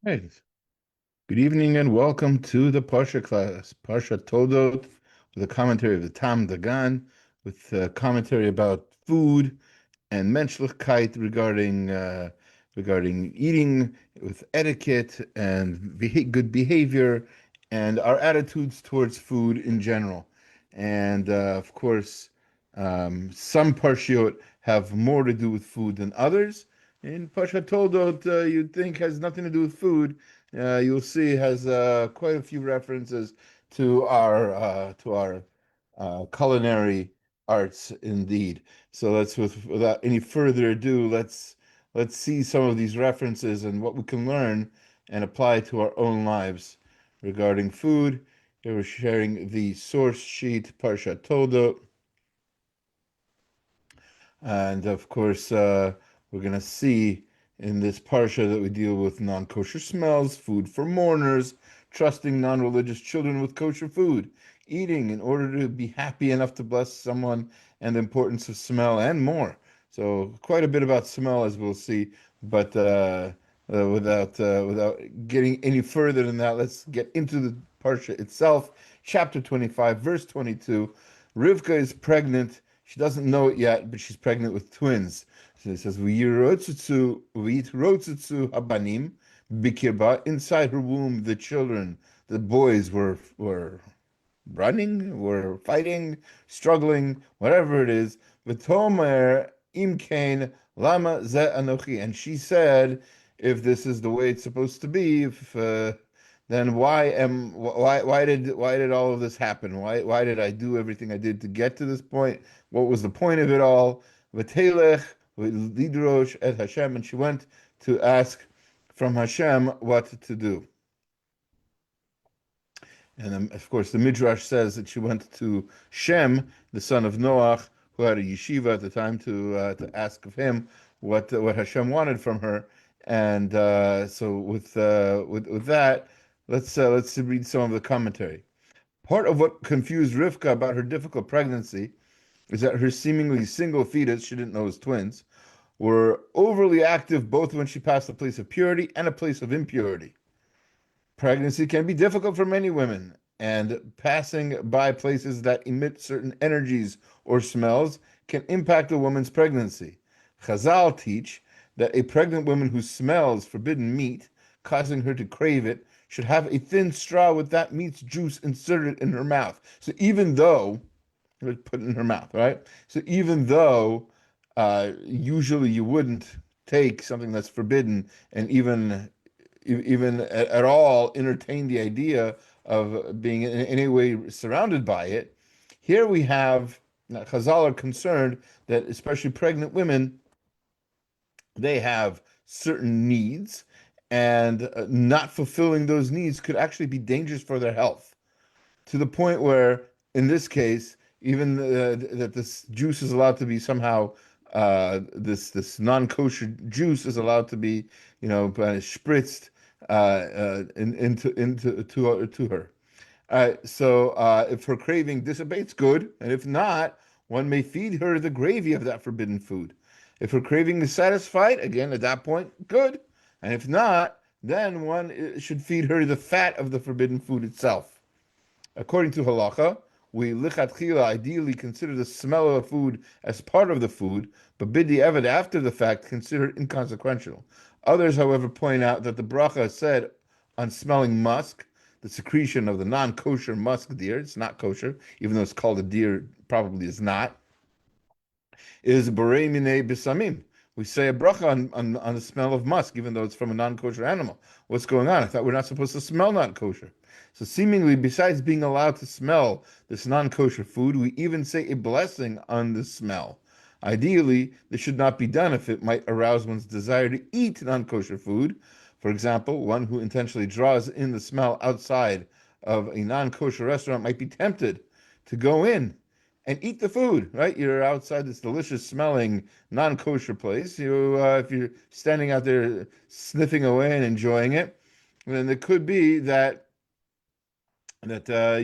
Right. Good evening and welcome to the Parsha class, Parsha Toldos, with a commentary of the Taam Dagan, with a commentary about food and menschlichkeit regarding eating with etiquette and good behavior and our attitudes towards food in general. And of course, some parshiot have more to do with food than others. And Parsha Toldot, you'd think has nothing to do with food. You'll see has quite a few references to our culinary arts indeed. So without any further ado, let's see some of these references and what we can learn and apply to our own lives regarding food. Here we're sharing the source sheet, Parsha Toldo, and of course, we're going to see in this parsha that we deal with non-kosher smells, food for mourners, trusting non-religious children with kosher food, eating in order to be happy enough to bless someone, and the importance of smell, and more. So quite a bit about smell, as we'll see. But without getting any further than that, let's get into the parsha itself. Chapter 25, verse 22. Rivka is pregnant. She doesn't know it yet, but she's pregnant with twins. So it says, "V'yirotzutzu habanim bikirba." Inside her womb, the children, the boys were running, were fighting, struggling, whatever it is. V'tomer imkain lama ze anochi. And she said, if this is the way it's supposed to be, if then why did all of this happen? Why did I do everything I did to get to this point? What was the point of it all? V'telech lidrosh et Hashem, and she went to ask from Hashem what to do. And of course, the Midrash says that she went to Shem, the son of Noach, who had a yeshiva at the time, to ask of him what Hashem wanted from her. And so with that, let's read some of the commentary. Part of what confused Rivka about her difficult pregnancy is that her seemingly single fetus, she didn't know it was twins, were overly active both when she passed a place of purity and a place of impurity. Pregnancy can be difficult for many women, and passing by places that emit certain energies or smells can impact a woman's pregnancy. Chazal teach that a pregnant woman who smells forbidden meat, causing her to crave it, should have a thin straw with that meat's juice inserted in her mouth. So even though, put it in her mouth, right? So even though usually you wouldn't take something that's forbidden and even at all entertain the idea of being in any way surrounded by it. Here we have Chazal are concerned that especially pregnant women, they have certain needs, and not fulfilling those needs could actually be dangerous for their health, to the point where, in this case, even that this juice is allowed to be somehow this non-kosher juice is allowed to be, spritzed into her. So if her craving dissipates, good, and if not, one may feed her the gravy of that forbidden food. If her craving is satisfied, again at that point, good, and if not, then one should feed her the fat of the forbidden food itself. According to halacha, we lichatchila ideally consider the smell of a food as part of the food, but b'di'evad after the fact consider it inconsequential. Others, however, point out that the bracha said on smelling musk, the secretion of the non-kosher musk deer, it's not kosher, even though it's called a deer, probably is not, is borei minei bisamim. We say a bracha on the smell of musk, even though it's from a non-kosher animal. What's going on? I thought we're not supposed to smell non-kosher. So seemingly, besides being allowed to smell this non-kosher food, we even say a blessing on the smell. Ideally, this should not be done if it might arouse one's desire to eat non-kosher food. For example, one who intentionally draws in the smell outside of a non-kosher restaurant might be tempted to go in and eat the food, right? You're outside this delicious smelling non-kosher place. If you're standing out there sniffing away and enjoying it, then it could be that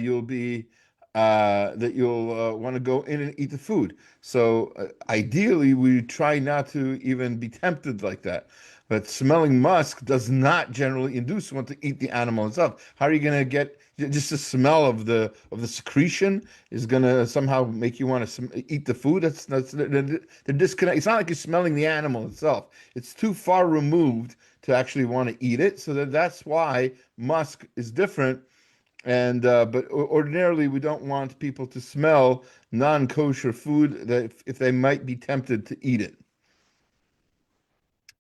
you'll be that you'll want to go in and eat the food. So ideally, we try not to even be tempted like that. But smelling musk does not generally induce one to eat the animal itself. How are you going to get just the smell of the secretion is going to somehow make you want to eat the food? That's the disconnect. It's not like you're smelling the animal itself. It's too far removed to actually want to eat it. So that's why musk is different, and but ordinarily we don't want people to smell non-kosher food that if they might be tempted to eat it.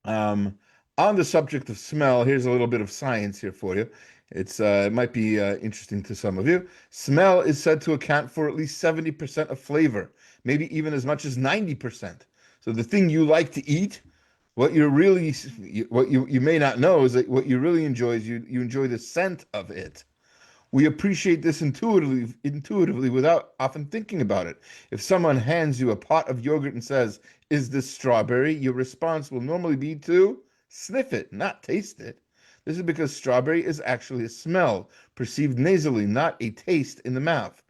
Um, on the subject of smell, here's a little bit of science here for you. It might be interesting to some of you. Smell is said to account for at least 70% of flavor, maybe even as much as 90%. So the thing you like to eat, what you may not know is that what you really enjoy is you enjoy the scent of it. We appreciate this intuitively without often thinking about it. If someone hands you a pot of yogurt and says, "Is this strawberry?" your response will normally be to sniff it, not taste it. This is because strawberry is actually a smell, perceived nasally, not a taste in the mouth.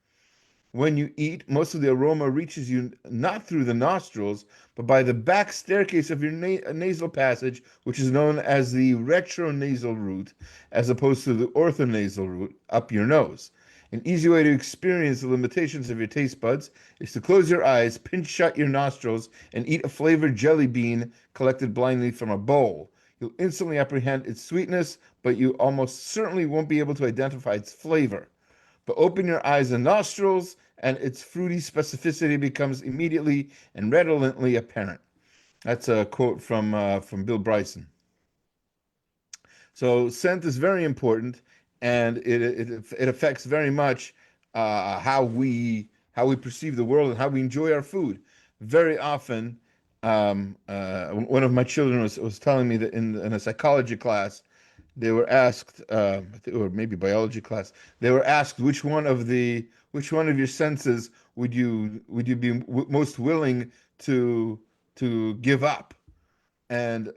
When you eat, most of the aroma reaches you not through the nostrils, but by the back staircase of your nasal passage, which is known as the retronasal route, as opposed to the orthonasal route up your nose. An easy way to experience the limitations of your taste buds is to close your eyes, pinch shut your nostrils, and eat a flavored jelly bean collected blindly from a bowl. You'll instantly apprehend its sweetness, but you almost certainly won't be able to identify its flavor. But open your eyes and nostrils, and its fruity specificity becomes immediately and redolently apparent. That's a quote from Bill Bryson. So scent is very important, and it affects very much how we perceive the world and how we enjoy our food. Very often, one of my children was telling me that in a psychology class, they were asked, or maybe biology class, they were asked which one of your senses would you be most willing to give up, and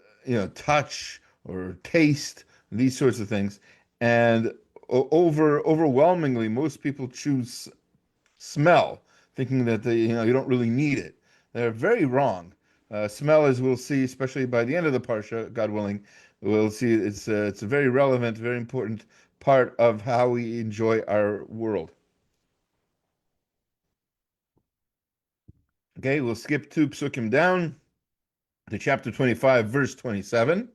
touch or taste, these sorts of things, and overwhelmingly most people choose smell, thinking that you don't really need it. They're very wrong. Smell, as we'll see, especially by the end of the parsha, God willing, we'll see it's a very relevant, very important part of how we enjoy our world. Okay, we'll skip two psukim down to chapter 25, verse 27.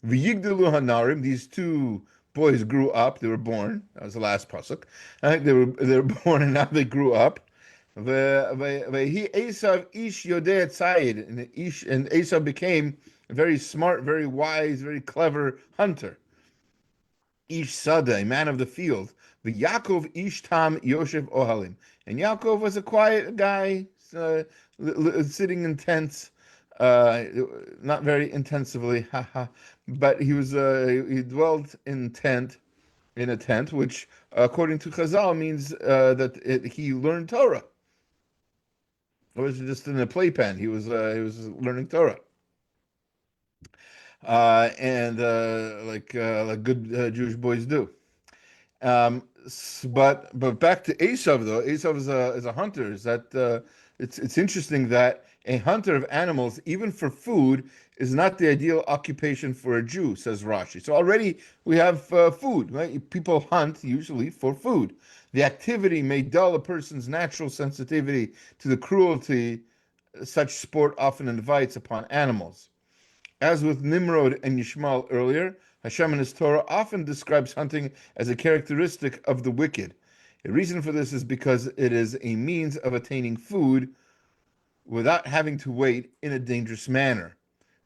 V'yigdalu hanarim, these two boys grew up. They were born. That was the last pasuk. I think they were born and now they grew up. He Esav ish yodei tzayid, and Esav became a very smart, very wise, very clever hunter. Ish sada, a man of the field. Yaakov ish tam Yoshev ohalim, and Yaakov was a quiet guy, sitting in tents, uh, not very intensively, haha. But he dwelt in a tent, which according to Chazal means that he learned Torah. It was just in a playpen. He was learning Torah, and like good Jewish boys do. But back to Esav though. Esav is a hunter. Is that it's interesting that a hunter of animals, even for food, is not the ideal occupation for a Jew, says Rashi. So already we have food, right? People hunt usually for food. The activity may dull a person's natural sensitivity to the cruelty such sport often invites upon animals. As with Nimrod and Yishmael earlier, Hashem in his Torah often describes hunting as a characteristic of the wicked. A reason for this is because it is a means of attaining food without having to wait in a dangerous manner.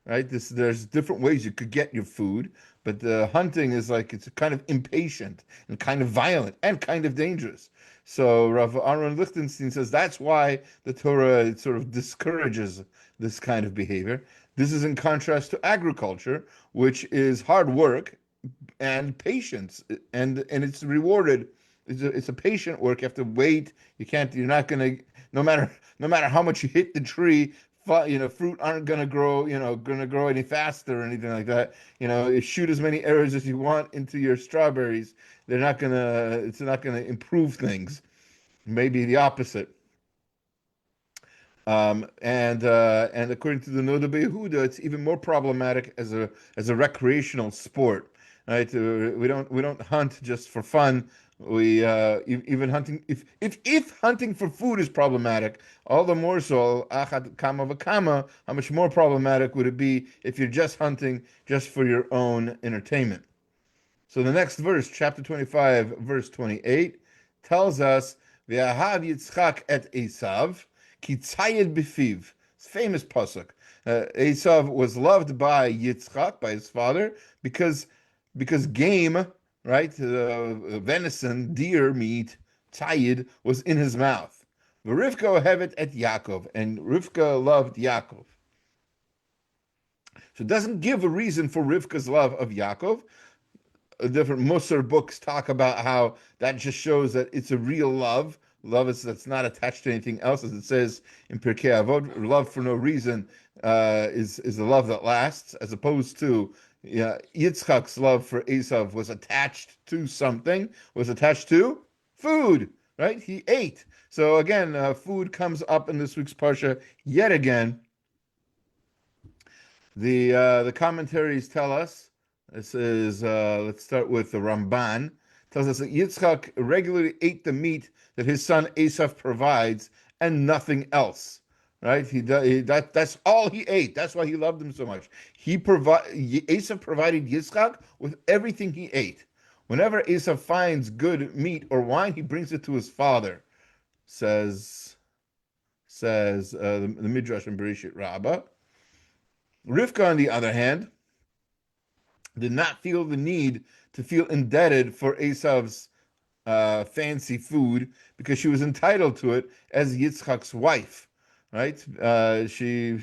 Right? There's different ways you could get your food, but the hunting is like it's kind of impatient and kind of violent and kind of dangerous. So Rav Aaron Lichtenstein says that's why the Torah sort of discourages this kind of behavior. This is in contrast to agriculture, which is hard work and patience, and it's rewarded. It's a patient work. You have to wait. You can't. You're not gonna. No matter how much you hit the tree, fruit aren't gonna grow any faster or anything like that. You shoot as many arrows as you want into your strawberries. It's not gonna improve things. maybe the opposite. And according to the Noda Behuda, it's even more problematic as a recreational sport, right? We don't hunt just for fun. Even hunting, if hunting for food is problematic, all the more so achad kama v'kama, how much more problematic would it be if you're just hunting just for your own entertainment? So the next verse, chapter 25, verse 28, tells us, V'ahav Yitzchak et Esav, ki tzayed b'fiv. It's a famous pasuk. Esav was loved by Yitzchak, by his father, because game, right, venison, deer meat, tzayed, was in his mouth. V'Rivka ohevet et Yaakov, and Rivka loved Yaakov. So it doesn't give a reason for Rivka's love of Yaakov. Different Musar books talk about how that just shows that it's a real love. Love is that's not attached to anything else, as it says in Pirkei Avot. Love for no reason is a love that lasts, as opposed to Yitzchak's love for Esav was attached to something, was attached to food. Right? He ate. So again, food comes up in this week's parsha yet again. The commentaries tell us, this is let's start with the Ramban, tells us that Yitzchak regularly ate the meat that his son Esav provides and nothing else. Right? That's all he ate. That's why he loved him so much. Esav provided Yitzchak with everything he ate. Whenever Esav finds good meat or wine, he brings it to his father. Says the Midrash in Bereshit Rabbah. Rivka, on the other hand, did not feel the need to feel indebted for Esav's fancy food because she was entitled to it as Yitzchak's wife, right? She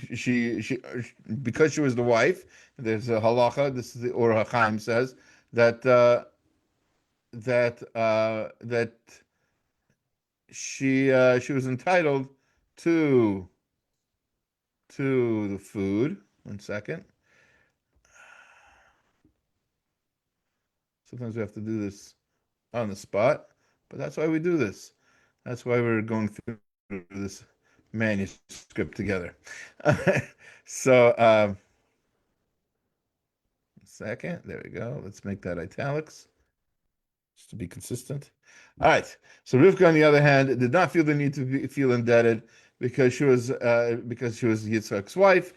because she was the wife. There's a halacha. This is the Or HaChaim says that that she was entitled to the food. One second. Sometimes we have to do this on the spot, but that's why we do this. That's why we're going through this manuscript together. So, second, there we go. Let's make that italics just to be consistent. All right. So Rivka, on the other hand, did not feel the need to feel indebted because she was Yitzchak's wife.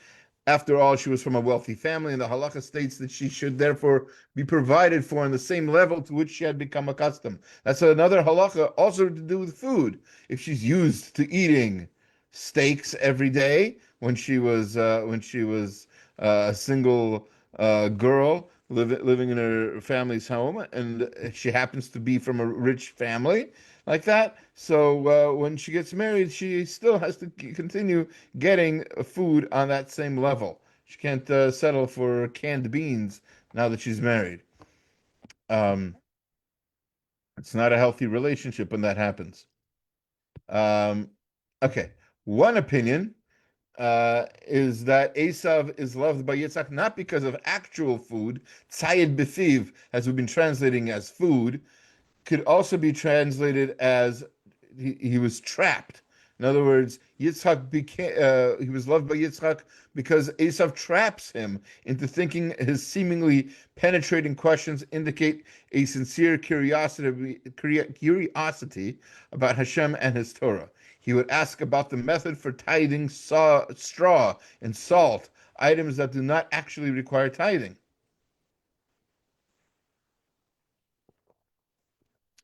After all, she was from a wealthy family, and the halacha states that she should therefore be provided for on the same level to which she had become accustomed. That's another halacha also to do with food. If she's used to eating steaks every day when she was a single girl living in her family's home, and she happens to be from a rich family like that. So when she gets married, she still has to continue getting food on that same level. She can't settle for canned beans now that she's married. Um, it's not a healthy relationship when that happens. Um, okay, one opinion is that Esav is loved by Yitzhak not because of actual food. Tzayed b'fiv, as we've been translating as food, could also be translated as he was trapped. In other words, Yitzhak he was loved by Yitzhak because Esav traps him into thinking his seemingly penetrating questions indicate a sincere curiosity about Hashem and His Torah. He would ask about the method for tithing straw and salt, items that do not actually require tithing.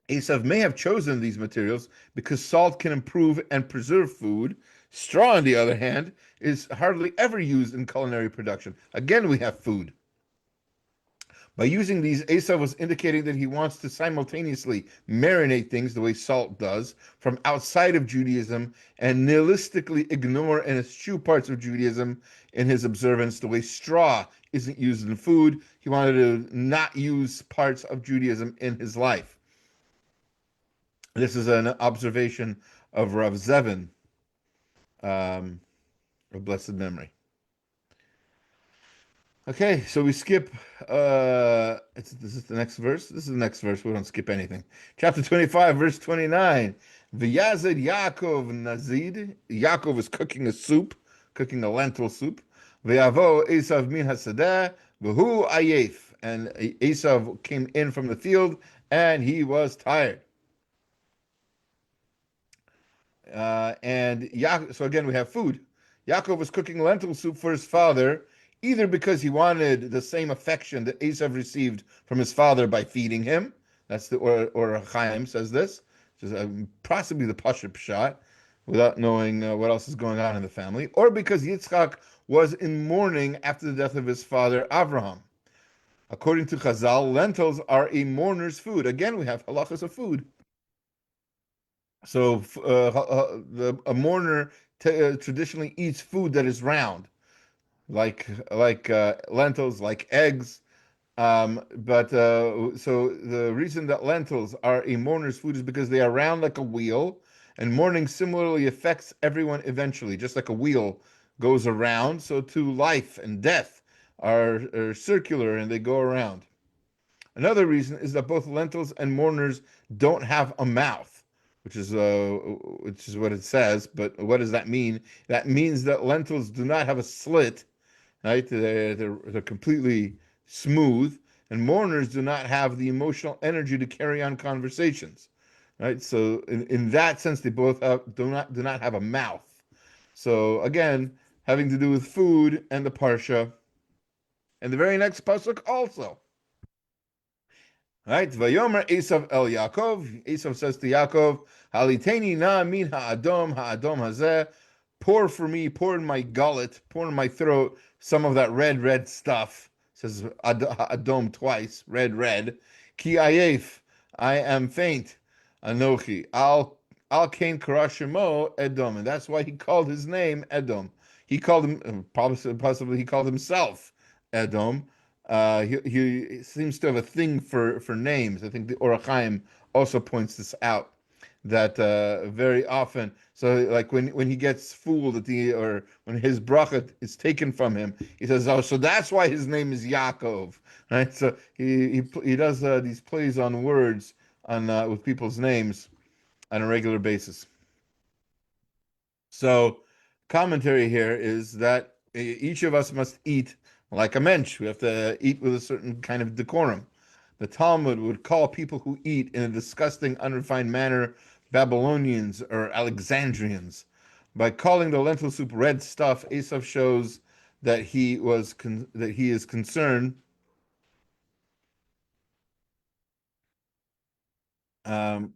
Esav may have chosen these materials because salt can improve and preserve food. Straw, on the other hand, is hardly ever used in culinary production. Again, we have food. By using these, Esav was indicating that he wants to simultaneously marinate things the way salt does from outside of Judaism and nihilistically ignore and eschew parts of Judaism in his observance the way straw isn't used in food. He wanted to not use parts of Judaism in his life. This is an observation of Rav Zevin, of blessed memory. Okay, so we skip. This is the next verse. This is the next verse. We don't skip anything. Chapter 25, verse 29. V'yazid Yaakov Nazid. Yaakov is cooking a soup, cooking a lentil soup. V'yavo Esav min hasadeh. V'hu ayef. And Esav came in from the field, and he was tired. So again, we have food. Yaakov was cooking lentil soup for his father, either because he wanted the same affection that Esav received from his father by feeding him. That's the or Chaim says this, which is possibly the Pasha shot, without knowing what else is going on in the family, or because Yitzchak was in mourning after the death of his father Avraham. According to Chazal, lentils are a mourner's food. Again, we have halachas of food. So a mourner traditionally eats food that is round, like lentils, like eggs. So the reason that lentils are a mourner's food is because they are round like a wheel, and mourning similarly affects everyone eventually, just like a wheel goes around. So too, life and death are circular and they go around. Another reason is that both lentils and mourners don't have a mouth, which is what it says. But what does that mean? That means that lentils do not have a slit, right? They're completely smooth, and mourners do not have the emotional energy to carry on conversations, right? So in that sense, they both do not have a mouth. So again, having to do with food and the parsha, and the very next pasuk also. Right? Vayomer Esav el Yaakov. Esav says to Yaakov, Haliteni na min ha'adom hazeh. Pour for me, pour in my gullet, pour in my throat some of that red stuff. Says Adom twice, red. Ki ayef, I am faint. Anochi, al kain karashimo Edom, and that's why he called his name Edom. He called him possibly he called himself Edom. He seems to have a thing for names. I think the Orachaim also points this out that very often. So like when he gets fooled or when his bracha is taken from him, he says, "Oh, so that's why his name is Yaakov." Right? So he does these plays on words on with people's names on a regular basis. So, commentary here is that each of us must eat like a mensch. We have to eat with a certain kind of decorum. The Talmud would call people who eat in a disgusting, unrefined manner Babylonians or Alexandrians. By calling the lentil soup red stuff, Asaph shows that that he is concerned. Um,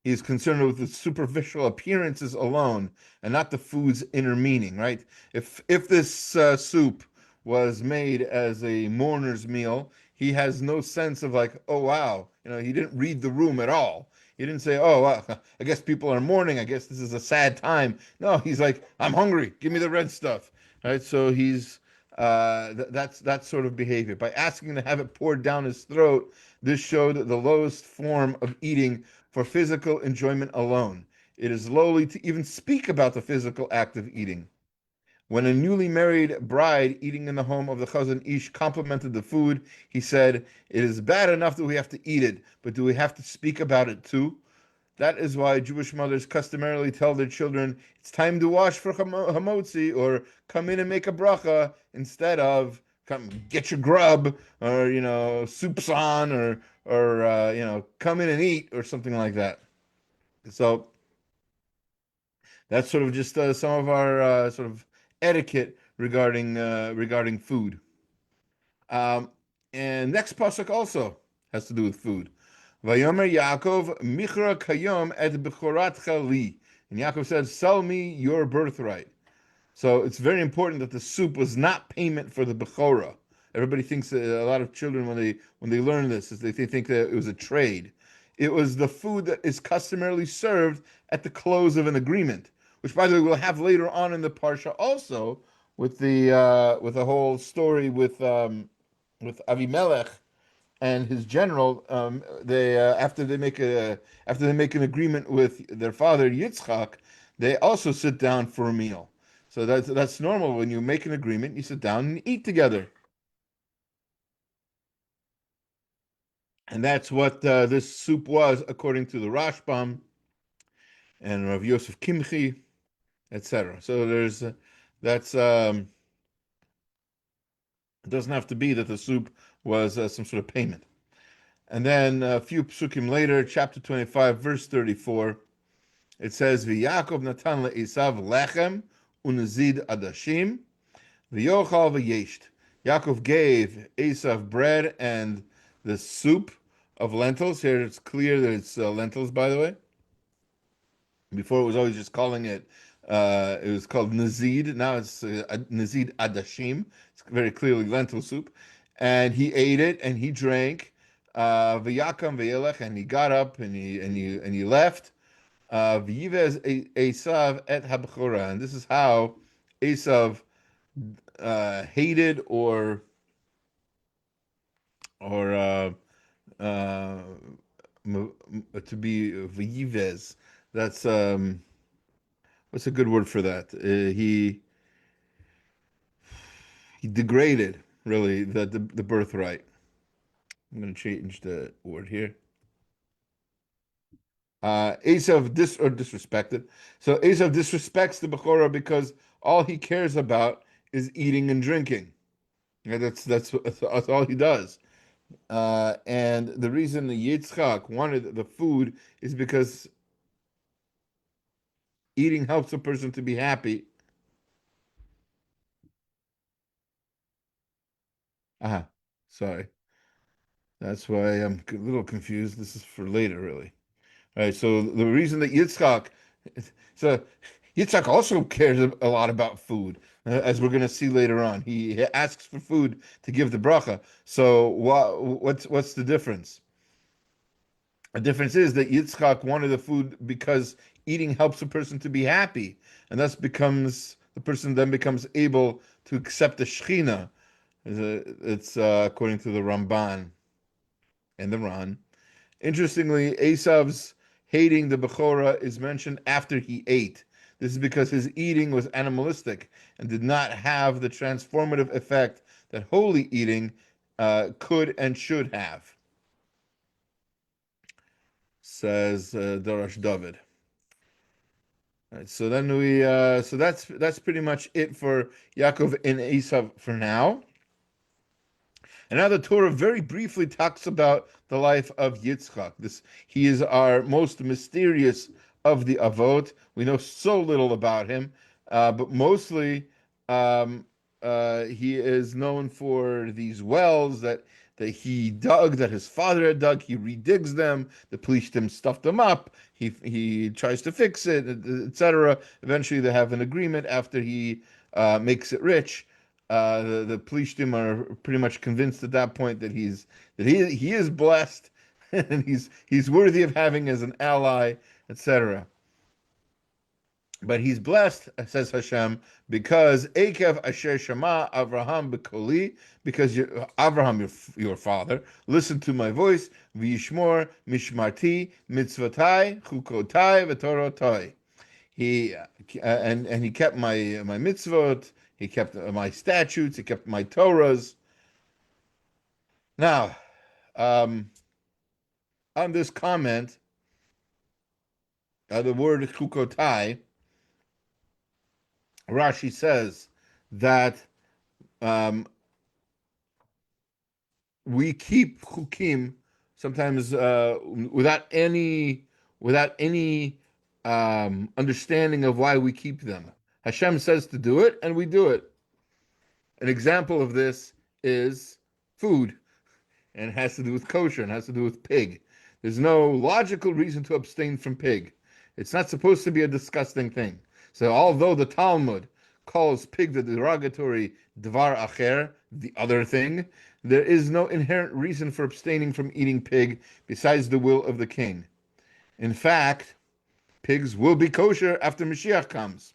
He's concerned with the superficial appearances alone and not the food's inner meaning, right? If this soup was made as a mourner's meal, he has no sense of like, oh wow, he didn't read the room at all. He didn't say, oh, well, I guess people are mourning. I guess this is a sad time. No, he's like, I'm hungry. Give me the red stuff, right? So he's that's that sort of behavior. By asking to have it poured down his throat, this showed the lowest form of eating for physical enjoyment alone. It is lowly to even speak about the physical act of eating. When a newly married bride eating in the home of the Chazan Ish complimented the food, he said, "It is bad enough that we have to eat it, but do we have to speak about it too?" That is why Jewish mothers customarily tell their children, "It's time to wash for hamotzi," or "Come in and make a bracha," instead of "Come get your grub," or soup's on, or "Come in and eat," or something like that. So that's sort of just some of our sort of etiquette regarding food. Um, and next pasuk also has to do with food. Vayomer Yaakov Michra Kayom et Bechoratcha li. And Yaakov said, "Sell me your birthright." So it's very important that the soup was not payment for the Bechorah. Everybody thinks that a lot of children when they learn this is they think that it was a trade. It was the food that is customarily served at the close of an agreement, which by the way we'll have later on in the parsha also with the whole story with Avimelech and his general. They after they make an agreement with their father Yitzchak, they also sit down for a meal. So that's normal. When you make an agreement, you sit down and eat together. And that's what this soup was, according to the Rashbam and Rav Yosef Kimchi, etc. So that's it doesn't have to be that the soup was some sort of payment. And then a few psukim later, chapter 25, verse 34, it says, "V'Yakov natan le'Esav lechem unezid adashim v'yochal v'yesht." Yaakov gave Esav bread and the soup of lentils. Here it's clear that it's lentils, by the way. Before it was always just calling it was called Nazid. Now it's Nazid Adashim. It's very clearly lentil soup. And he ate it and he drank. V'yakam v'yelech, and he got up and he left. V'yivez Esav et habchora, and this is how Esav hated or uh, to be v'yivez. That's what's a good word for that? He degraded really the birthright. I'm going to change the word here. Esav disrespected. So Esav disrespects the Bechorah because all he cares about is eating and drinking. Yeah, that's all he does. And the reason the Yitzchak wanted the food is because eating helps a person to be happy. Ah, sorry. That's why I'm a little confused. This is for later, really. All right. So the reason that so Yitzchak also cares a lot about food, as we're going to see later on. He asks for food to give the bracha. So what's the difference? The difference is that Yitzchak wanted the food because eating helps a person to be happy, and thus the person then becomes able to accept the Shechina. It's according to the Ramban and the Ran. Interestingly, Esav's hating the Bechorah is mentioned after he ate. This is because his eating was animalistic and did not have the transformative effect that holy eating could and should have, says Darash David. All right, so then so that's pretty much it for Yaakov and Esav for now. And now the Torah very briefly talks about the life of Yitzchak. He is our most mysterious of the Avot. We know so little about him, but mostly um, he is known for these wells that he dug, that his father had dug. He redigs them. The Plishtim stuffed them up. He tries to fix it, etc. Eventually, they have an agreement after he makes it rich. The Plishtim are pretty much convinced at that point that he is blessed and he's worthy of having as an ally, etc. But he's blessed, says Hashem, because Ekev Asher Shema Avraham Bekoli, because Avraham, your father, listened to my voice, V'yishmor Mishmarti Mitzvotai Chukotai V'Torotai. He and he kept my mitzvot. He kept my statutes. He kept my Torahs. Now, on this comment, the word chukotai, Rashi says that um, we keep chukim sometimes without any understanding of why we keep them. Hashem says to do it, and we do it. An example of this is food, and it has to do with kosher, and has to do with pig. There's no logical reason to abstain from pig. It's not supposed to be a disgusting thing. So although the Talmud calls pig the derogatory dvar acher, the other thing, there is no inherent reason for abstaining from eating pig besides the will of the king. In fact, pigs will be kosher after Mashiach comes.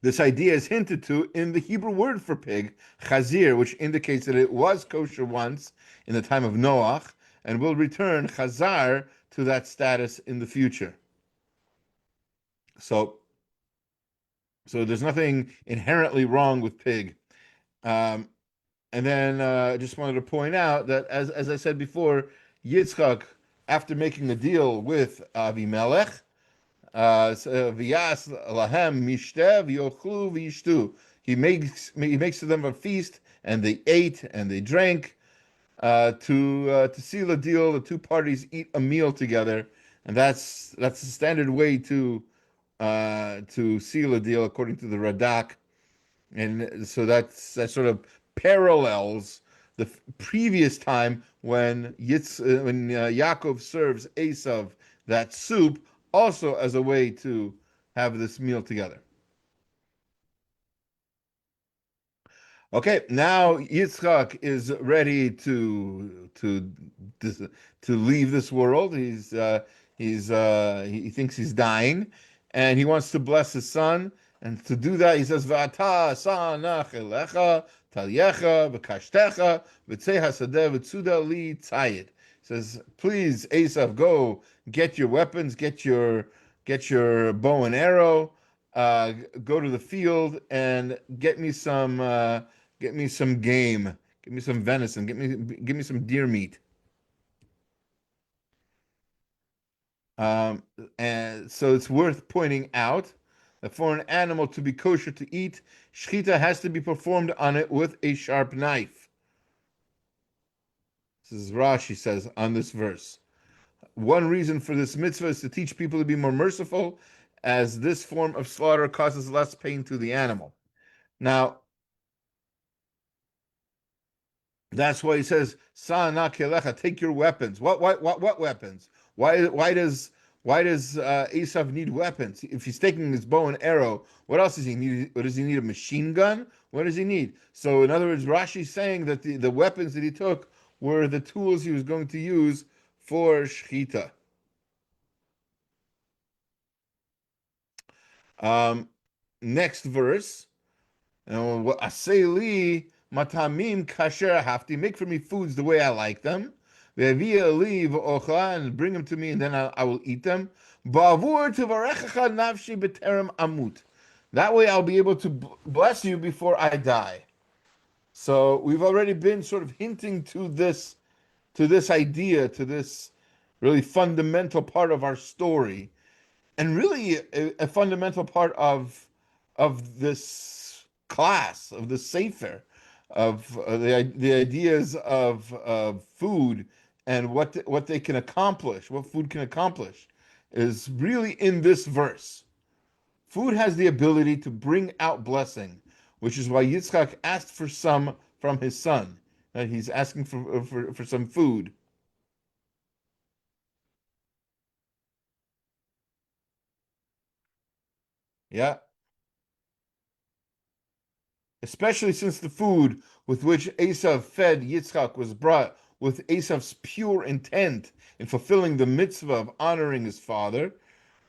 This idea is hinted to in the Hebrew word for pig, chazir, which indicates that it was kosher once in the time of Noach and will return chazar to that status in the future. So So there's nothing inherently wrong with pig. Um, and then I just wanted to point out that, as I said before, Yitzchak, after making a deal with Avimelech, V'yas lahem mishteh v'yochlu v'yishtu. He makes to them a feast, and they ate and they drank. To seal a deal, the two parties eat a meal together, and that's the standard way to seal a deal according to the Radak. And so that sort of parallels the previous time when Yaakov serves Esav that soup, also as a way to have this meal together. Okay, now Yitzchak is ready to leave this world. He thinks he's dying, and he wants to bless his son. And to do that, he says, "V'ata sa'anach elecha talyecha v'kashtecha v'tzei hasadeh v'tzuda li tzayid." He says, "Please, Esav, go get your weapons, get your bow and arrow, uh, go to the field and get me some game, get me some venison, give me some deer meat." Um, and so it's worth pointing out that for an animal to be kosher to eat, shechita has to be performed on it with a sharp knife. This is Rashi says on this verse. One reason for this mitzvah is to teach people to be more merciful, as this form of slaughter causes less pain to the animal. Now, that's why he says, "Sa'ana kelecha," take your weapons. What weapons? Why does Esav need weapons? If he's taking his bow and arrow, what else does he need? What does he need? A machine gun? What does he need? So, in other words, Rashi's saying that the weapons that he took were the tools he was going to use for shechita. Um, Next verse. Aseli matamim kasher hafti. Make for me foods the way I like them. Ve'avia li v'ochla, and bring them to me, and then I will eat them. Ba'avur tivarechecha nafshi b'terem amut. That way I'll be able to bless you before I die. So we've already been sort of hinting to this idea, to this really fundamental part of our story, and really a fundamental part of this class, of the sefer, of the ideas of food and what they can accomplish, what food can accomplish, is really in this verse. Food has the ability to bring out blessing, which is why Yitzchak asked for some from his son. He's asking for some food. Yeah, especially since the food with which Esav fed Yitzchak was brought with Esav's pure intent in fulfilling the mitzvah of honoring his father.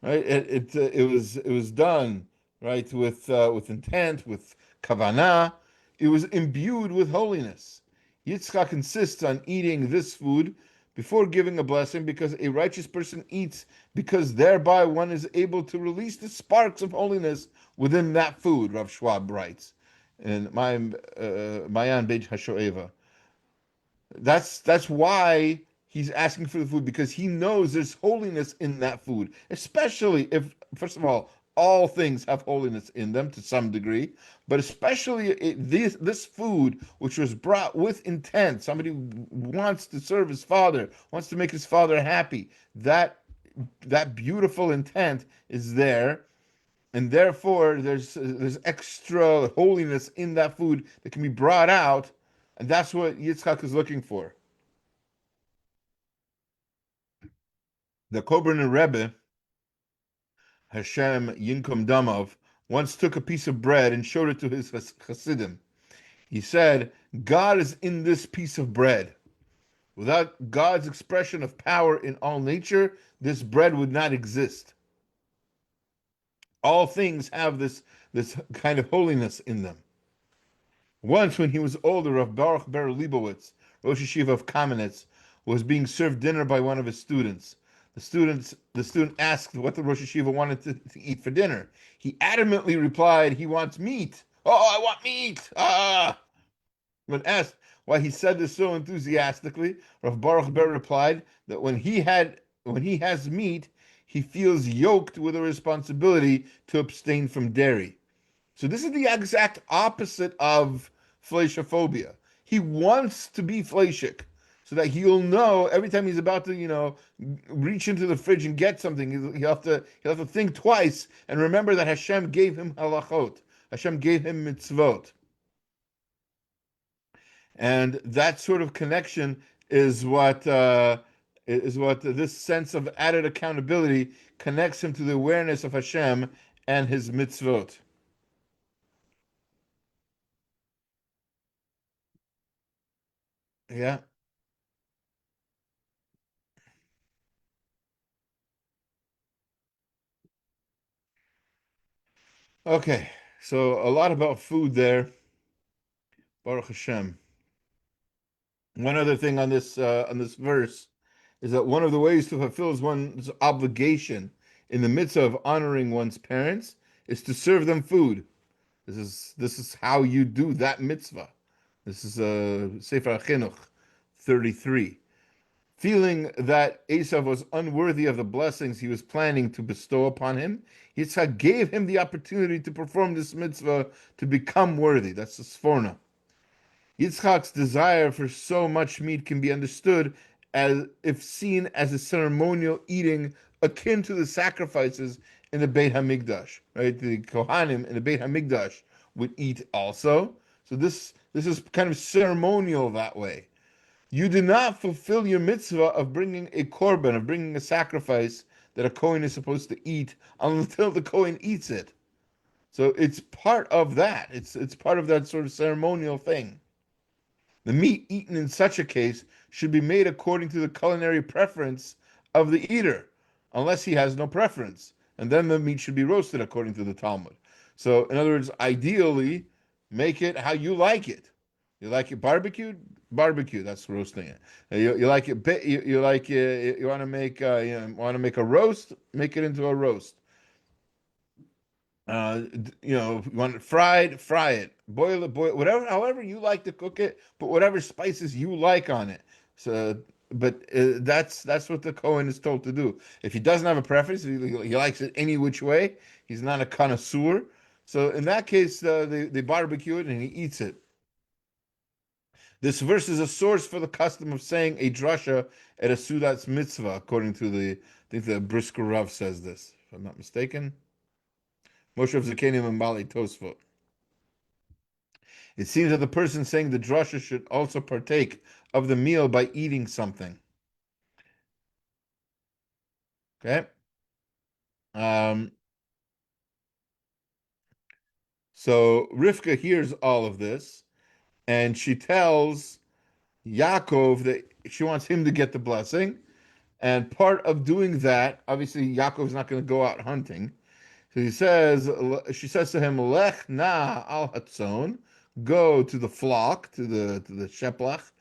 Right? It was done right with intent, with kavanah. It was imbued with holiness. Yitzchak insists on eating this food before giving a blessing because a righteous person eats because thereby one is able to release the sparks of holiness within that food. Rav Schwab writes in Mayan Beit Hashoeva. That's why he's asking for the food, because he knows there's holiness in that food, especially if, first of all things have holiness in them to some degree, but especially this food, which was brought with intent. Somebody wants to serve his father, wants to make his father happy. That beautiful intent is there, and therefore there's extra holiness in that food that can be brought out, and that's what Yitzchak is looking for. The Kobrin Rebbe, Hashem Yinkum Damov, once took a piece of bread and showed it to his Hasidim. He said, "God is in this piece of bread. Without God's expression of power in all nature, this bread would not exist. All things have this kind of holiness in them." Once, when he was older, Rav Baruch Ber Leibowitz, Rosh Yeshiva of Kamenetz, was being served dinner by one of his students. The student asked what the Rosh Yeshiva wanted to eat for dinner. He adamantly replied, he wants meat. Oh, I want meat. Ah. When asked why he said this so enthusiastically, Rav Baruch Ber replied that when he has meat, he feels yoked with a responsibility to abstain from dairy. So this is the exact opposite of fleischophobia. He wants to be fleishik so that he'll know every time he's about to, reach into the fridge and get something, he'll have to think twice and remember that Hashem gave him halachot. Hashem gave him mitzvot. And that sort of connection is what this sense of added accountability connects him to the awareness of Hashem and his mitzvot. Yeah. Okay. So a lot about food there. Baruch Hashem. One other thing on this verse is that one of the ways to fulfill one's obligation in the midst of honoring one's parents is to serve them food. This is how you do that mitzvah. This is Sefer Chinuch 33. Feeling that Esav was unworthy of the blessings he was planning to bestow upon him, Yitzchak gave him the opportunity to perform this mitzvah to become worthy. That's the Sforna. Yitzchak's desire for so much meat can be understood as if seen as a ceremonial eating akin to the sacrifices in the Beit Hamikdash. Right, the Kohanim in the Beit Hamikdash would eat also. So this is kind of ceremonial that way. You do not fulfill your mitzvah of bringing a korban, of bringing a sacrifice that a Kohen is supposed to eat until the Kohen eats it. So it's part of that. It's part of that sort of ceremonial thing. The meat eaten in such a case should be made according to the culinary preference of the eater, unless he has no preference. And then the meat should be roasted according to the Talmud. So, in other words, ideally, make it how you like it. You like it barbecued? Barbecue. That's roasting it. You like it. You like it. You want to make. Want to make a roast? Make it into a roast. You want it fried, fry it, boil, whatever, however you like to cook it, put whatever spices you like on it. So, but that's what the Kohen is told to do. If he doesn't have a preference, he likes it any which way. He's not a connoisseur. So in that case, they barbecue it and he eats it. This verse is a source for the custom of saying a drasha at a Sudat's mitzvah, according to I think the Brisker Rav says this, if I'm not mistaken. Moshe of Zakenim and Bali Tosfot. It seems that the person saying the drasha should also partake of the meal by eating something. Okay? Um, so Rivka hears all of this, and she tells Yaakov that she wants him to get the blessing. And part of doing that, obviously, Yaakov's not going to go out hunting. So she says to him, Lech na al hatzon, go to the flock, to the sheplach,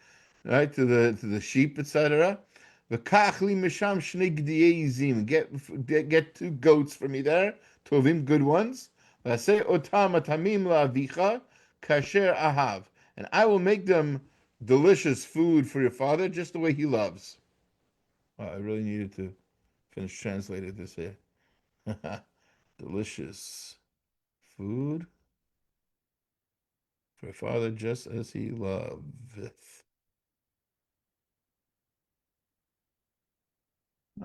right, to the sheep, etc. V'kachli misham shnei gdiyei yizim, get two goats for me there, tovim, good ones. V'aseh otam atamim la'avicha kasher ahav, and I will make them delicious food for your father, just the way he loves. Wow, I really needed to finish translating this here. Delicious food for father, just as he loveth.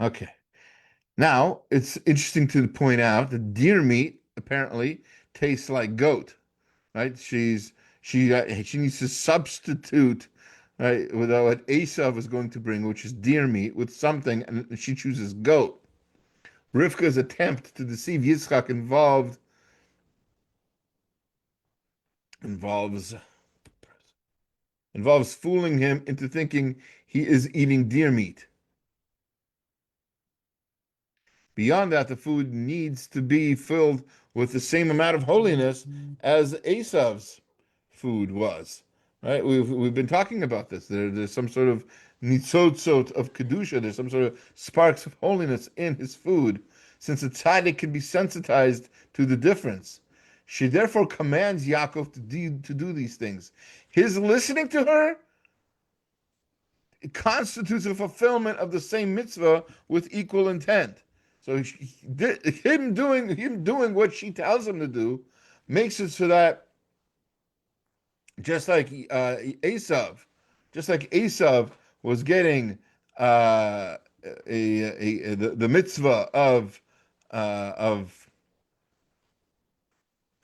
Okay. Now, it's interesting to point out that deer meat apparently tastes like goat, right? She needs to substitute, right, with what Esav was going to bring, which is deer meat, with something, and she chooses goat. Rivka's attempt to deceive Yitzchak involves involves fooling him into thinking he is eating deer meat. Beyond that, the food needs to be filled with the same amount of holiness as Esav's food was. Right? We've been talking about this. There's some sort of nitzotzot of kedusha. There's some sort of sparks of holiness in his food, since a tzaddik can be sensitized to the difference. She therefore commands Yaakov to do these things. His listening to her constitutes a fulfillment of the same mitzvah with equal intent. So him doing what she tells him to do makes it so that just like Esav, just like Esav was getting the mitzvah of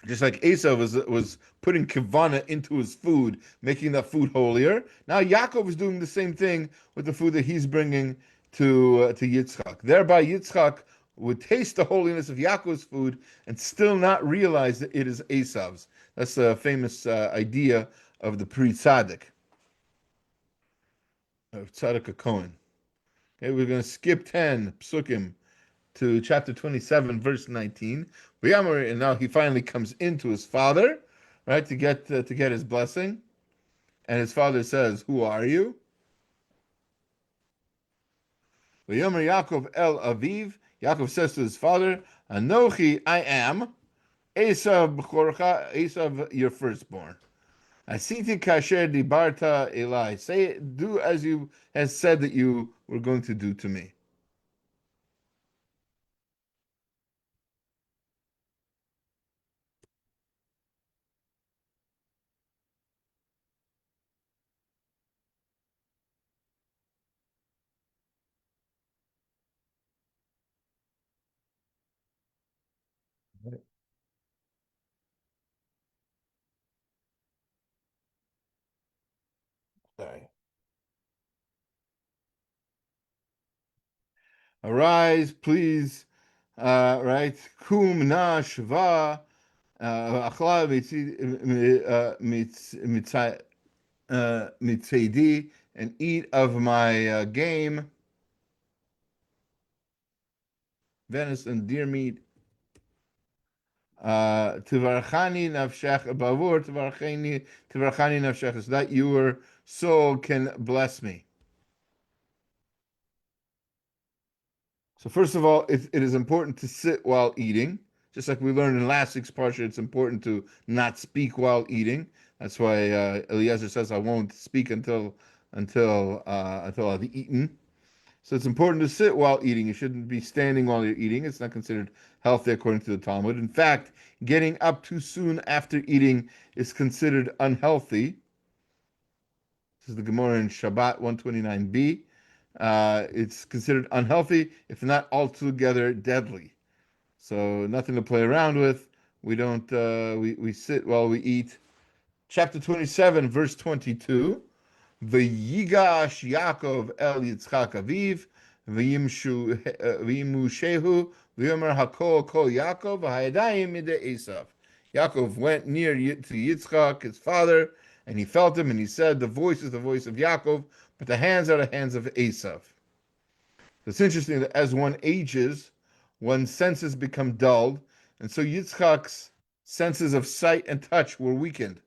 just like Esau was putting kavana into his food, making that food holier. Now Yaakov is doing the same thing with the food that he's bringing to Yitzchak. Thereby, Yitzchak would taste the holiness of Yaakov's food and still not realize that it is Esau's. That's a famous idea of the pre tzaddik, of tzaddik Cohen. Okay, we're going to skip 10 psukim to chapter 27, verse 19. And now he finally comes into his father, right, to get his blessing. And his father says, "Who are you?" V'yomer Yaakov el Aviv. Yaakov says to his father, "Anochi, I am Esav b'chorcha, Esav, your firstborn. Asiti kasher dibarta Eli. Say, do as you has said that you were going to do to me." Sorry. Arise, please, right? Kum na shva achla mitzedi, and eat of my game, venison, deer meat. Tivarchani nafshech bavur tivarchani nafshech, so that your soul can bless me. So first of all, it is important to sit while eating. Just like we learned in last week's Parsha, it's important to not speak while eating. That's why Eliezer says, "I won't speak until I've eaten." So it's important to sit while eating. You shouldn't be standing while you're eating. It's not considered healthy according to the Talmud. In fact, getting up too soon after eating is considered unhealthy. This is the Gemara in Shabbat 129b. It's considered unhealthy, if not altogether deadly. So nothing to play around with. We don't. We sit while we eat. Chapter 27, verse 22. V'yigash Yaakov el Yitzchak Aviv v'yimushehu v'yomer hakol kol Yaakov v'hayadayim midei Esav. Yaakov went near to Yitzchak, his father, and he felt him, and he said, "The voice is the voice of Yaakov, but the hands are the hands of Esav." It's interesting that as one ages, one's senses become dulled, and so Yitzchak's senses of sight and touch were weakened.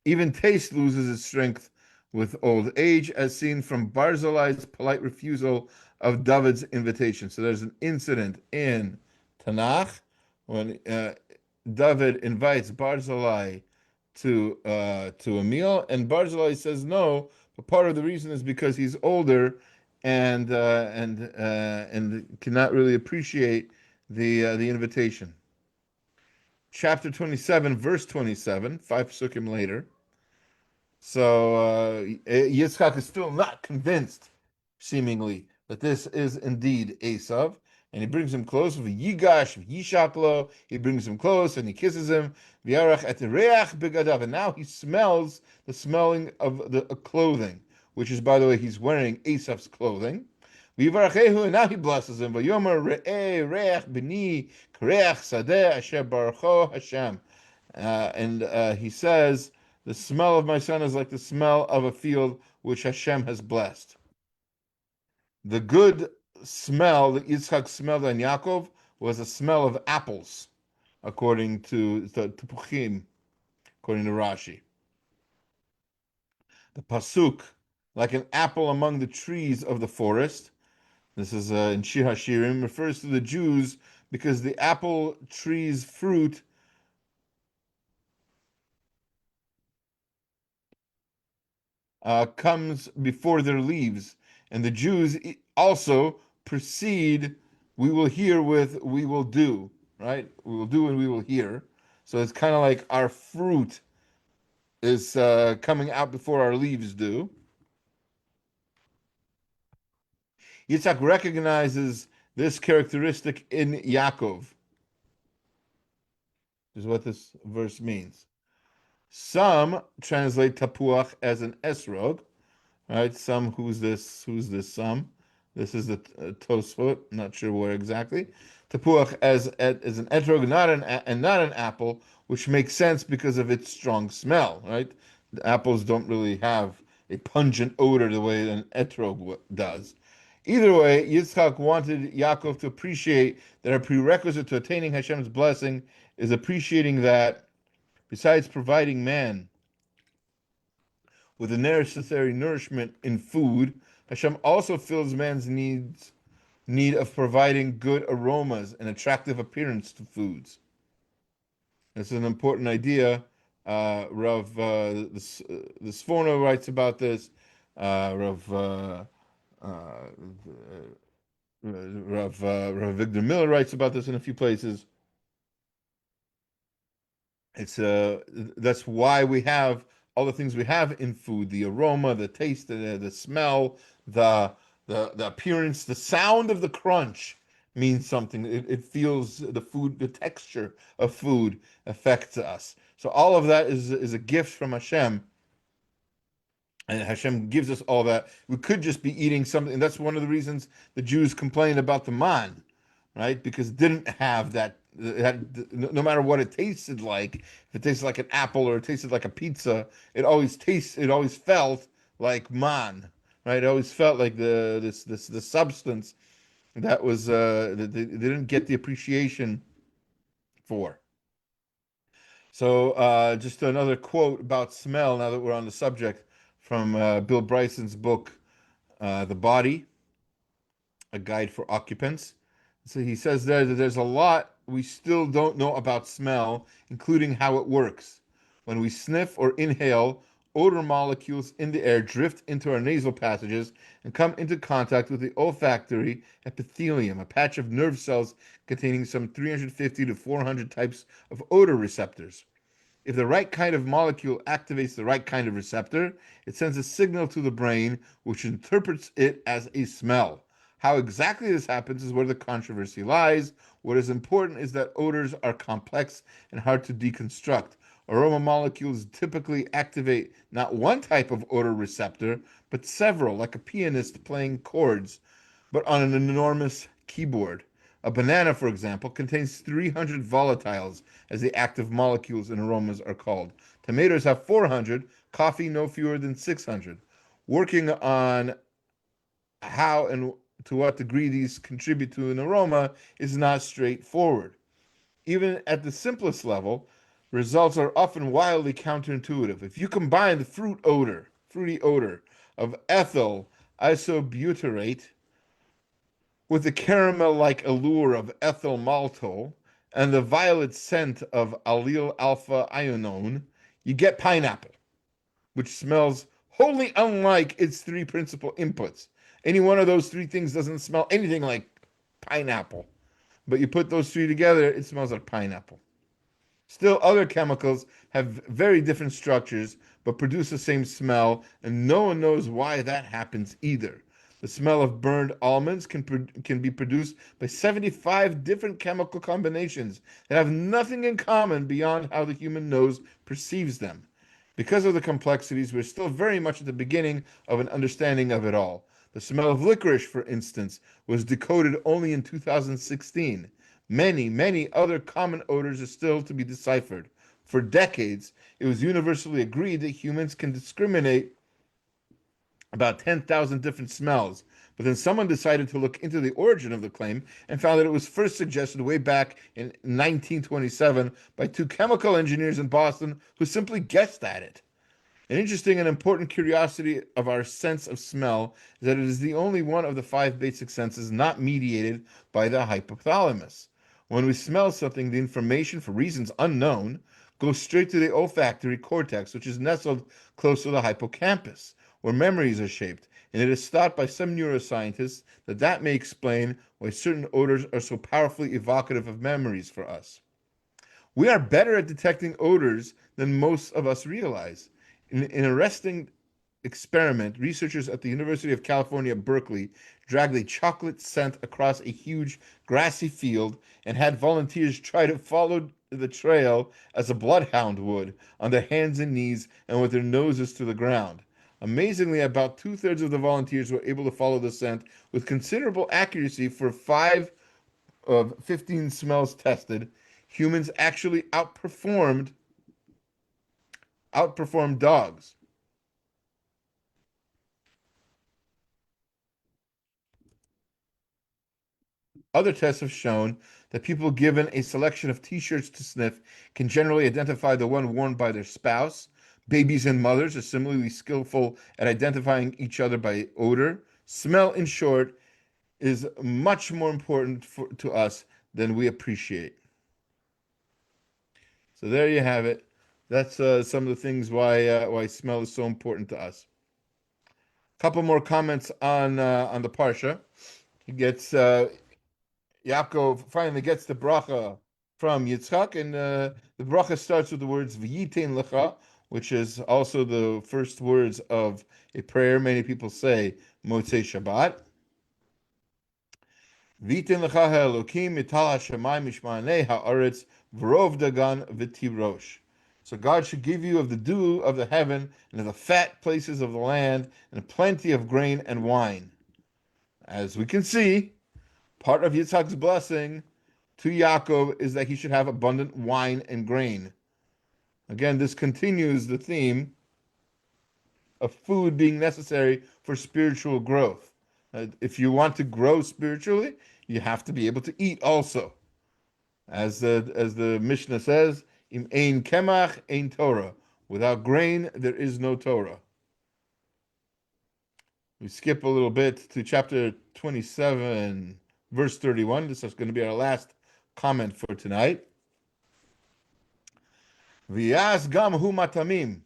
Even taste loses its strength with old age, as seen from Barzillai's polite refusal of David's invitation. So there's an incident in Tanakh when David invites Barzillai to a meal, and Barzillai says no. But part of the reason is because he's older and cannot really appreciate the invitation. Chapter 27, verse 27, 5 psukim later. So Yitzchak is still not convinced, seemingly, that this is indeed Esav, and he brings him close with Yigash, Yishaklo. He brings him close and he kisses him. V'yarach et reach begadav, and now he smells the smelling of the clothing, which is, by the way, he's wearing Esav's clothing. V'yivarachehu, and now he blesses him. V'yomer re'eh reach b'ni k'reach sadeh asher barucho Hashem, and he says, "The smell of my son is like the smell of a field which Hashem has blessed." The good smell that Yitzchak smelled on Yaakov was a smell of apples, according to Tepuchim, according to Rashi. The pasuk, like an apple among the trees of the forest. This is in Shir Hashirim, refers to the Jews because the apple tree's fruit comes before their leaves, and the Jews also precede. We will hear with we will do, right? We will do and we will hear. So it's kind of like our fruit is coming out before our leaves do. Yitzhak recognizes this characteristic in Yaakov, is what this verse means. Some translate tapuach as an esrog, right? Some who's this? Who's this? Some. This is the Tosfot. Not sure where exactly. Tapuach as an etrog, not an apple, which makes sense because of its strong smell, right? The apples don't really have a pungent odor the way an etrog does. Either way, Yitzchak wanted Yaakov to appreciate that a prerequisite to attaining Hashem's blessing is appreciating that besides providing man with the necessary nourishment in food, Hashem also fills man's need of providing good aromas and attractive appearance to foods. This is an important idea. The Sforno writes about this. Rav Victor Miller writes about this in a few places. It's That's why we have all the things we have in food: the aroma, the taste, the smell, the the appearance, the sound of the crunch means something. It feels the food, the texture of food affects us. So all of that is a gift from Hashem, and Hashem gives us all that. We could just be eating something, and that's one of the reasons the Jews complained about the man, right? Because it didn't have that. No matter what it tasted like, if it tasted like an apple or it tasted like a pizza, it always felt like man, right? It always felt like the substance that was that they didn't get the appreciation for. So just another quote about smell. Now that we're on the subject, from Bill Bryson's book, "The Body: A Guide for Occupants." So he says there that there's a lot we still don't know about smell, including how it works. When we sniff or inhale, odor molecules in the air drift into our nasal passages and come into contact with the olfactory epithelium, a patch of nerve cells containing some 350 to 400 types of odor receptors. If the right kind of molecule activates the right kind of receptor, it sends a signal to the brain, which interprets it as a smell. How exactly this happens is where the controversy lies. What is important is that odors are complex and hard to deconstruct. Aroma molecules typically activate not one type of odor receptor, but several, like a pianist playing chords, but on an enormous keyboard. A banana, for example, contains 300 volatiles, as the active molecules in aromas are called. Tomatoes have 400, coffee no fewer than 600. Working on how and to what degree these contribute to an aroma is not straightforward. Even at the simplest level, results are often wildly counterintuitive. If you combine the fruity odor of ethyl isobutyrate with the caramel-like allure of ethyl maltol and the violet scent of allyl alpha ionone, you get pineapple, which smells wholly unlike its three principal inputs. Any one of those three things doesn't smell anything like pineapple, but you put those three together, it smells like pineapple. Still, other chemicals have very different structures but produce the same smell, and no one knows why that happens either. The smell of burned almonds can be produced by 75 different chemical combinations that have nothing in common beyond how the human nose perceives them. Because of the complexities, we're still very much at the beginning of an understanding of it all. The smell of licorice, for instance, was decoded only in 2016. Many other common odors are still to be deciphered. For decades, it was universally agreed that humans can discriminate about 10,000 different smells. But then someone decided to look into the origin of the claim and found that it was first suggested way back in 1927 by two chemical engineers in Boston who simply guessed at it. An interesting and important curiosity of our sense of smell is that it is the only one of the five basic senses not mediated by the hypothalamus. When we smell something, the information, for reasons unknown, goes straight to the olfactory cortex, which is nestled close to the hippocampus, where memories are shaped. And it is thought by some neuroscientists that that may explain why certain odors are so powerfully evocative of memories for us. We are better at detecting odors than most of us realize. In an arresting experiment, researchers at the University of California, Berkeley, dragged a chocolate scent across a huge grassy field and had volunteers try to follow the trail as a bloodhound would, on their hands and knees and with their noses to the ground. Amazingly, about two-thirds of the volunteers were able to follow the scent with considerable accuracy for 5 of 15 smells tested. Humans actually outperformed dogs. Other tests have shown that people given a selection of t-shirts to sniff can generally identify the one worn by their spouse. Babies and mothers are similarly skillful at identifying each other by odor. Smell, in short, is much more important to us than we appreciate. So there you have it. That's some of the things why smell is so important to us. A couple more comments on the parsha. He gets Yaakov finally gets the bracha from Yitzchak, and the bracha starts with the words "V'yitein lecha," which is also the first words of a prayer many people say Motzei Shabbat. V'yitein lecha ha'elokim mital hashamayim mishma'anei ha'aretz v'rov dagan v'tirosh. So God should give you of the dew of the heaven and of the fat places of the land and plenty of grain and wine. As we can see, part of Yitzchak's blessing to Yaakov is that he should have abundant wine and grain. Again, this continues the theme of food being necessary for spiritual growth. If you want to grow spiritually, you have to be able to eat also. As the Mishnah says, Im ein kemach ein Torah. Without grain, there is no Torah. We skip a little bit to chapter 27, verse 31. This is going to be our last comment for tonight. V'yas gam hu matamim.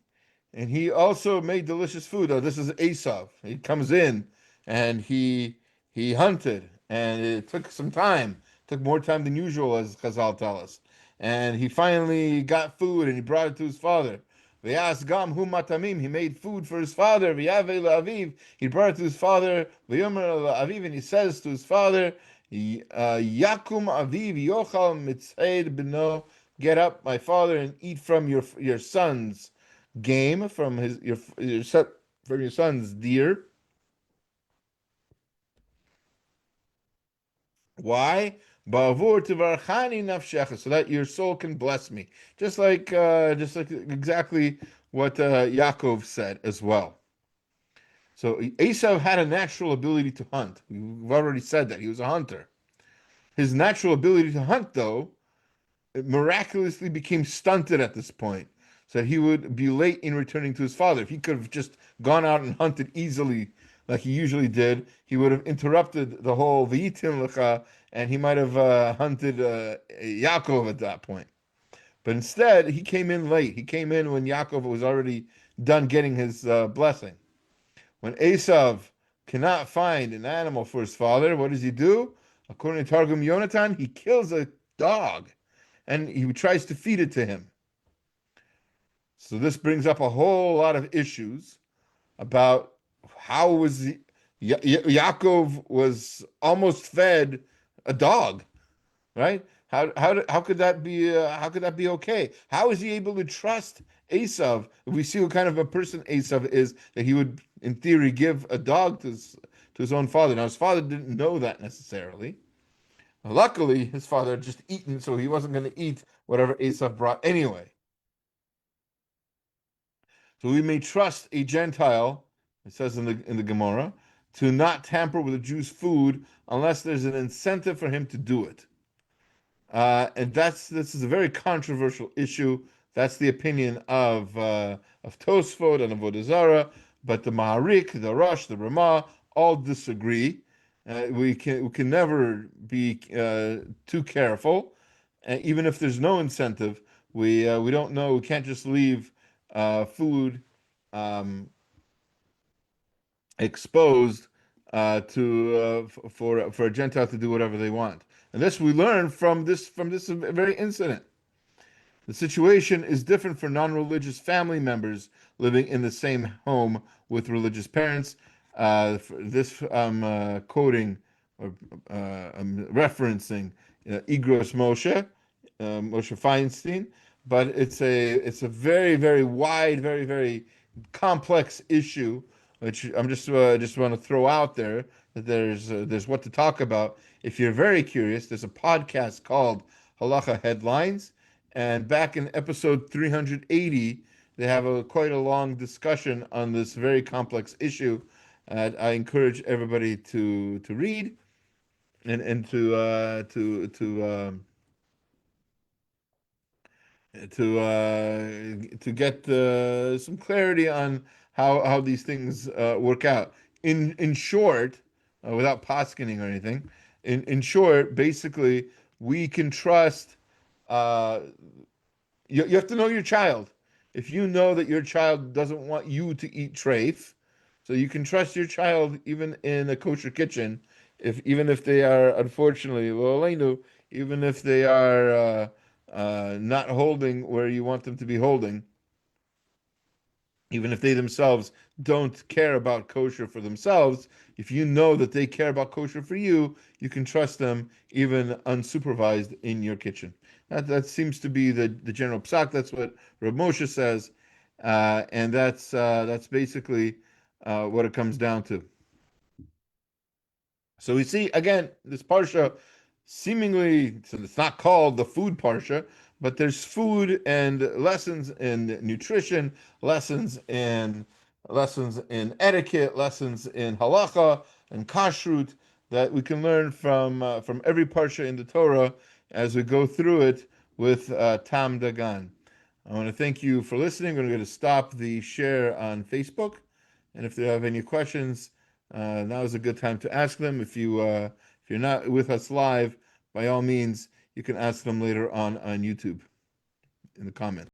And he also made delicious food. Oh, this is Esav. He comes in and he hunted, and it took some time. It took more time than usual, as Chazal tell us. And he finally got food, and he brought it to his father. V'yas gam hu matamim. He made food for his father. V'yave la'aviv. He brought it to his father. V'yomer la'aviv. And he says to his father, Yakum aviv yochal mitzed beno. Get up, my father, and eat from your son's game, from from your son's deer. Why? Ba'avur tivarchani nafshecha, so that your soul can bless me. Just like exactly what Yaakov said as well. So Esau had a natural ability to hunt. We've already said that he was a hunter. His natural ability to hunt, though, it miraculously became stunted at this point, so that he would be late in returning to his father. If he could have just gone out and hunted easily like he usually did, he would have interrupted the whole V'yitin lecha, and he might have hunted Yaakov at that point. But instead, he came in late. He came in when Yaakov was already done getting his blessing. When Esav cannot find an animal for his father, what does he do? According to Targum Yonatan, he kills a dog and he tries to feed it to him. So this brings up a whole lot of issues about how was Yaakov was almost fed a dog, right? How could that be okay? How is he able to trust Esav? We see what kind of a person Esav is, that he would, in theory, give a dog to his own father. Now his father didn't know that necessarily. Luckily, his father had just eaten, so he wasn't going to eat whatever Esav brought anyway. So we may trust a Gentile, it says in the Gemara, to not tamper with a Jew's food unless there's an incentive for him to do it. And this is a very controversial issue. That's the opinion of Tosfot and Avodah Zarah, but the Maharik, the Rosh, the Ramah all disagree. We can never be too careful, even if there's no incentive. We don't know. We can't just leave food um, exposed for a Gentile to do whatever they want. And this we learn from this very incident. The situation is different for non-religious family members living in the same home with religious parents. This I'm quoting or I'm referencing Igros Moshe Feinstein, but it's a very very wide, very very complex issue, which I'm just want to throw out there that there's what to talk about. If you're very curious, there's a podcast called Halacha Headlines, and back in episode 380, they have quite a long discussion on this very complex issue. I encourage everybody to read and to get some clarity on how these things work out. In short, without poskening or anything, in short, basically, we can trust. Uh, you have to know your child. If you know that your child doesn't want you to eat treif, so you can trust your child even in a kosher kitchen, if even if they are unfortunately, well, I know, even if they are not holding where you want them to be holding, even if they themselves don't care about kosher for themselves, if you know that they care about kosher for you, you can trust them even unsupervised in your kitchen. That seems to be the general psak. That's what Rav Moshe says, and that's basically what it comes down to. So we see again this parsha seemingly, so it's not called the food parsha, but there's food and lessons in nutrition, lessons in etiquette, lessons in halacha and kashrut that we can learn from every parsha in the Torah as we go through it with Taam Dagan. I want to thank you for listening. We're going to stop the share on Facebook, and if you have any questions, now is a good time to ask them. If you're not with us live, by all means, you can ask them later on YouTube in the comments.